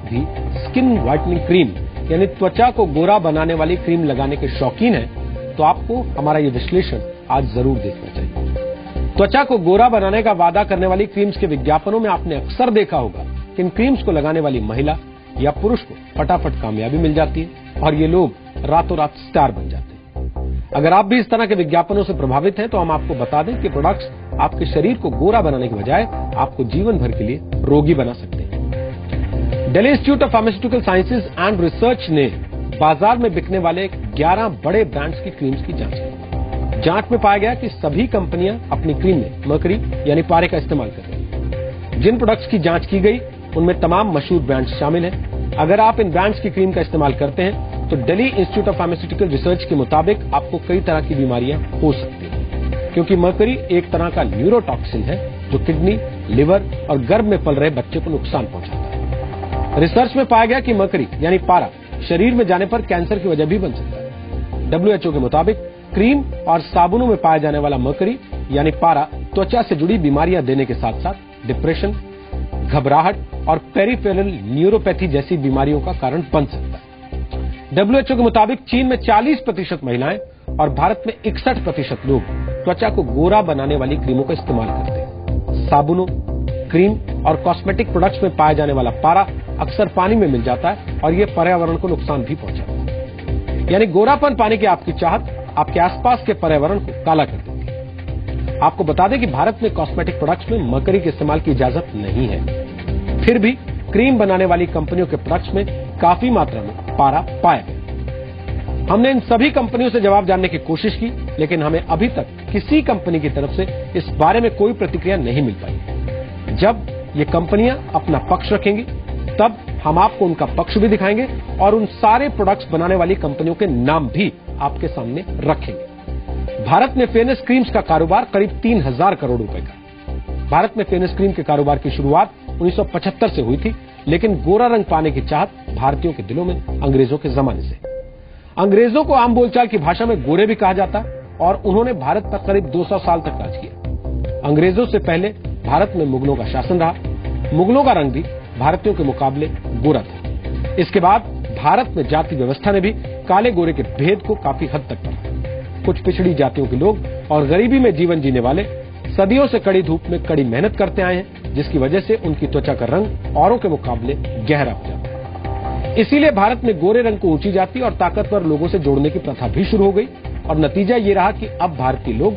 भी skin whitening cream यानी त्वचा को गोरा बनाने वाली क्रीम लगाने के शौकीन हैं, तो आपको हमारा ये विश्लेषण आज जरूर देखना चाहिए। त्वचा को गोरा बनाने का वादा करने वाली क्रीम्स के विज्ञापनों में आपने अक्सर देखा होगा कि इन क्रीम्स को लगाने वाली महिला या पुरुष को फटाफट कामयाबी मिल जाती है और ये लोग रातों रात स्टार बन जाते हैं। अगर आप भी इस तरह के विज्ञापनों से प्रभावित हैं तो हम आपको बता दें कि प्रोडक्ट्स आपके शरीर को गोरा बनाने के बजाय आपको जीवन भर के लिए रोगी बना सकते हैं। Delhi institute of pharmaceutical sciences and research ने बाजार में बिकने वाले 11 बड़े ब्रांड्स की क्रीम्स की जांच की। जांच में पाया गया कि सभी कंपनियां अपनी क्रीम में मरकरी यानी पारे का इस्तेमाल कर रही हैं। जिन प्रोडक्ट्स की जांच की गई उनमें तमाम मशहूर ब्रांड्स शामिल हैं। अगर आप इन ब्रांड्स की क्रीम का इस्तेमाल करते हैं तो Delhi institute of pharmaceutical research के मुताबिक आपको कई तरह की बीमारियां हो सकती हैं, क्योंकि मरकरी एक तरह का न्यूरोटॉक्सिन है जो किडनी, लिवर और गर्भ में पल रहे बच्चे को नुकसान पहुंचाता है। रिसर्च में पाया गया कि मरकरी यानी पारा शरीर में जाने पर कैंसर की वजह भी बन सकता है। WHO के मुताबिक क्रीम और साबुनों में पाया जाने वाला मरकरी यानी पारा त्वचा से जुड़ी बीमारियां देने के साथ साथ डिप्रेशन, घबराहट और पेरिफेरल न्यूरोपैथी जैसी बीमारियों का कारण बन सकता है। WHO के मुताबिक चीन में 40% महिलाएं और भारत में 61% लोग त्वचा को गोरा बनाने वाली क्रीमों का इस्तेमाल करते हैं। साबुनों, क्रीम और कॉस्मेटिक प्रोडक्ट्स में पाया जाने वाला पारा अक्सर पानी में मिल जाता है और यह पर्यावरण को नुकसान भी पहुंचाता है। यानी गोरापन पाने की आपकी चाहत आपके आसपास के पर्यावरण को काला कर देती है। आपको बता दें कि भारत में कॉस्मेटिक प्रोडक्ट्स में मरकरी के इस्तेमाल की इजाजत नहीं है। फिर भी क्रीम बनाने वाली कंपनियों के प्रोडक्ट्स में काफी मात्रा में पारा पाया गया। हमने इन सभी कंपनियों से जवाब जानने की कोशिश की, लेकिन हमें अभी तक किसी कंपनी की तरफ से इस बारे में कोई प्रतिक्रिया नहीं मिल पाई। जब ये कंपनियां अपना पक्ष रखेंगी तब हम आपको उनका पक्ष भी दिखाएंगे और उन सारे प्रोडक्ट्स बनाने वाली कंपनियों के नाम भी आपके सामने रखेंगे। भारत में फेयरनेस क्रीम्स का कारोबार करीब 3000 करोड़ रुपए का। भारत में फेयरनेस क्रीम के कारोबार की शुरुआत 1975 से हुई थी, लेकिन गोरा रंग पाने की चाहत भारतीयों के दिलों में अंग्रेजों के जमाने से। अंग्रेजों को आम बोलचाल की भाषा में गोरे भी कहा जाता और उन्होंने भारत पर करीब 200 साल तक राज किया। अंग्रेजों से पहले भारत में मुगलों का शासन रहा। मुगलों का रंग भी भारतीयों के मुकाबले गोरा था। इसके बाद भारत में जाति व्यवस्था ने भी काले गोरे के भेद को काफी हद तक बढ़ाया। कुछ पिछड़ी जातियों के लोग और गरीबी में जीवन जीने वाले सदियों से कड़ी धूप में कड़ी मेहनत करते आए हैं, जिसकी वजह से उनकी त्वचा का रंग औरों के मुकाबले गहरा हो जाता है। इसीलिए भारत में गोरे रंग को ऊंची जाति और ताकतवर लोगों से जोड़ने की प्रथा भी शुरू हो गई और नतीजा ये रहा कि अब भारतीय लोग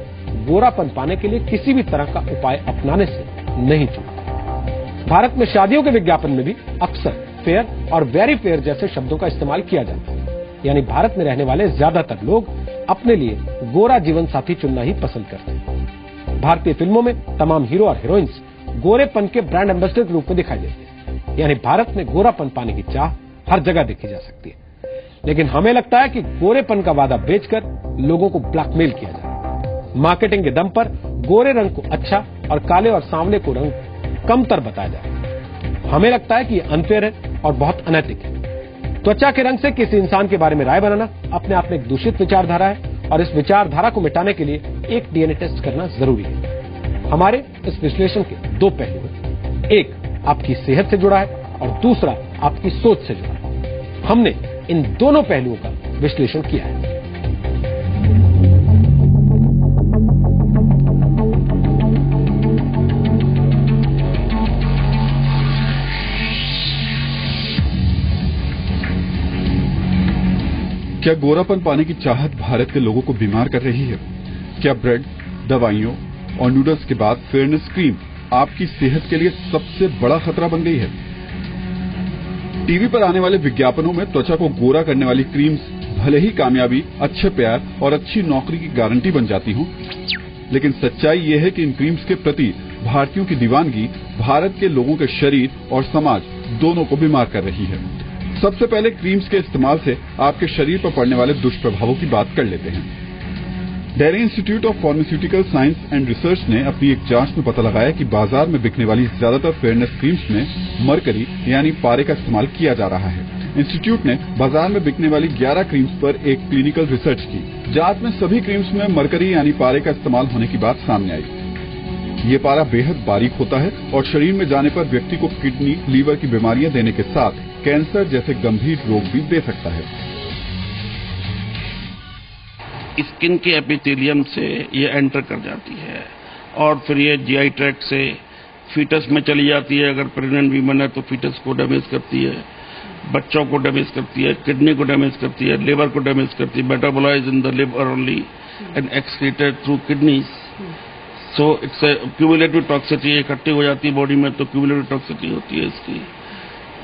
गोरापन पाने के लिए किसी भी तरह का उपाय अपनाने से नहीं चूकते। भारत में शादियों के विज्ञापन में भी अक्सर फेयर और वेरी फेयर जैसे शब्दों का इस्तेमाल किया जाता है। यानी भारत में रहने वाले ज्यादातर लोग अपने लिए गोरा जीवन साथी चुनना ही पसंद करते हैं। भारतीय फिल्मों में तमाम हीरो और हीरोइंस गोरेपन के ब्रांड एम्बेसडर के रूप में दिखाई देते हैं। यानी भारत में गोरापन पाने की चाह हर जगह देखी जा सकती है। लेकिन हमें लगता है कि गोरेपन का वादा बेचकर लोगों को ब्लैकमेल किया जा रहा है। मार्केटिंग के दम पर गोरे रंग को अच्छा और काले और सांवले को रंग कमतर बताया जा रहा है। हमें लगता है कि यह अनफेयर है और बहुत अनैतिक है। त्वचा के रंग से किसी इंसान के बारे में राय बनाना अपने आप में एक दूषित विचारधारा है और इस विचारधारा को मिटाने के लिए एक डीएनए टेस्ट करना जरूरी है। हमारे इस विश्लेषण के दो पहलू हैं। एक आपकी सेहत से जुड़ा है और दूसरा आपकी सोच से जुड़ा है। हमने इन दोनों पहलुओं का विश्लेषण किया है। क्या गोरापन पाने की चाहत भारत के लोगों को बीमार कर रही है? क्या ब्रेड, दवाइयों और नूडल्स के बाद फेयरनेस क्रीम आपकी सेहत के लिए सबसे बड़ा खतरा बन गई है? टीवी पर आने वाले विज्ञापनों में त्वचा को गोरा करने वाली क्रीम्स भले ही कामयाबी, अच्छे प्यार और अच्छी नौकरी की गारंटी बन जाती हों, लेकिन सच्चाई ये है कि इन क्रीम्स के प्रति भारतीयों की दीवानगी भारत के लोगों के शरीर और समाज दोनों को बीमार कर रही है। सबसे पहले क्रीम्स के इस्तेमाल से आपके शरीर पर पड़ने वाले दुष्प्रभावों की बात कर लेते हैं। Delhi institute of pharmaceutical science and research ने अपनी एक जांच में पता लगाया कि बाजार में बिकने वाली ज्यादातर फेयरनेस क्रीम्स में मरकरी यानी पारे का इस्तेमाल किया जा रहा है। इंस्टीट्यूट ने बाजार में बिकने वाली 11 क्रीम्स पर एक क्लिनिकल रिसर्च की। जांच में सभी क्रीम्स में मरकरी यानी पारे का इस्तेमाल होने की बात सामने आई। ये पारा बेहद बारीक होता है और शरीर में जाने पर व्यक्ति को किडनी, लीवर की बीमारियां देने के साथ कैंसर जैसे गंभीर रोग भी दे सकता है। स्किन के एपिथेलियम से ये एंटर कर जाती है और फिर ये जीआई ट्रैक्ट से फीटस में चली जाती है। अगर प्रेग्नेंट वीमन है तो फीटस को डैमेज करती है, बच्चों को डैमेज करती है, किडनी को डैमेज करती है, लिवर को डैमेज करती है, metabolise in the liver only and excreted through kidneys. So it's cumulative toxicity इकट्ठी हो जाती है बॉडी में, तो क्यूमुलेटिव टॉक्सिसिटी होती है इसकी।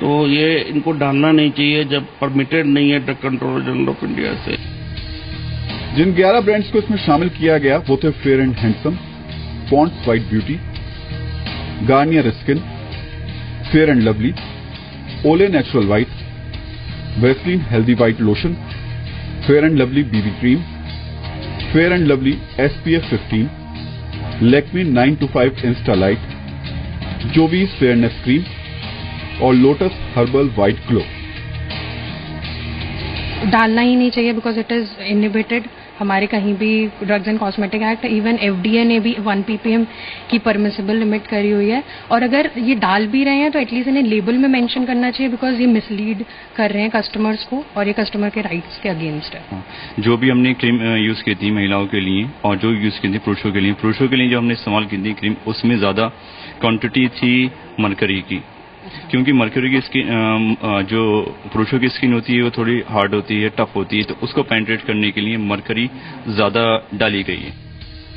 तो ये इनको डालना नहीं चाहिए जब परमिटेड नहीं है drug controller general of India से। जिन 11 ब्रांड्स को इसमें शामिल किया गया वो थे fair and handsome, Pond's white beauty, Garnier skin, fair and lovely, Olay natural white, Vaseline healthy white lotion, fair and lovely BB cream, fair and lovely SPF 15, Lakme 925 insta light, Jovees fairness cream और Lotus herbal white glow. डालना ही नहीं चाहिए because it is inhibited हमारे कहीं भी drugs and cosmetic act, even FDA ने भी 1 ppm की परमिसिबल लिमिट करी हुई है। और अगर ये डाल भी रहे हैं तो एटलीस्ट इन्हें लेबल में मेंशन करना चाहिए बिकॉज ये मिसलीड कर रहे हैं कस्टमर्स को और ये कस्टमर के राइट्स के अगेंस्ट है। जो भी हमने क्रीम यूज की थी महिलाओं के लिए और जो यूज की थी पुरुषों के लिए जो हमने इस्तेमाल की थी क्रीम, उसमें ज्यादा क्वांटिटी थी मरकरी की, क्योंकि मरकरी की स्किन जो पुरुषों की स्किन होती है वो थोड़ी हार्ड होती है, टफ होती है, तो उसको पेनिट्रेट करने के लिए मरकरी ज्यादा डाली गई है।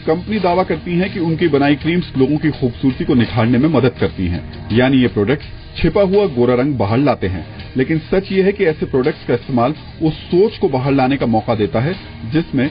कंपनी दावा करती है कि उनकी बनाई क्रीम्स लोगों की खूबसूरती को निखारने में मदद करती हैं, यानी ये प्रोडक्ट्स छिपा हुआ गोरा रंग बाहर लाते हैं। लेकिन सच ये है कि ऐसे प्रोडक्ट्स का इस्तेमाल उस सोच को बाहर लाने का मौका देता है जिसमें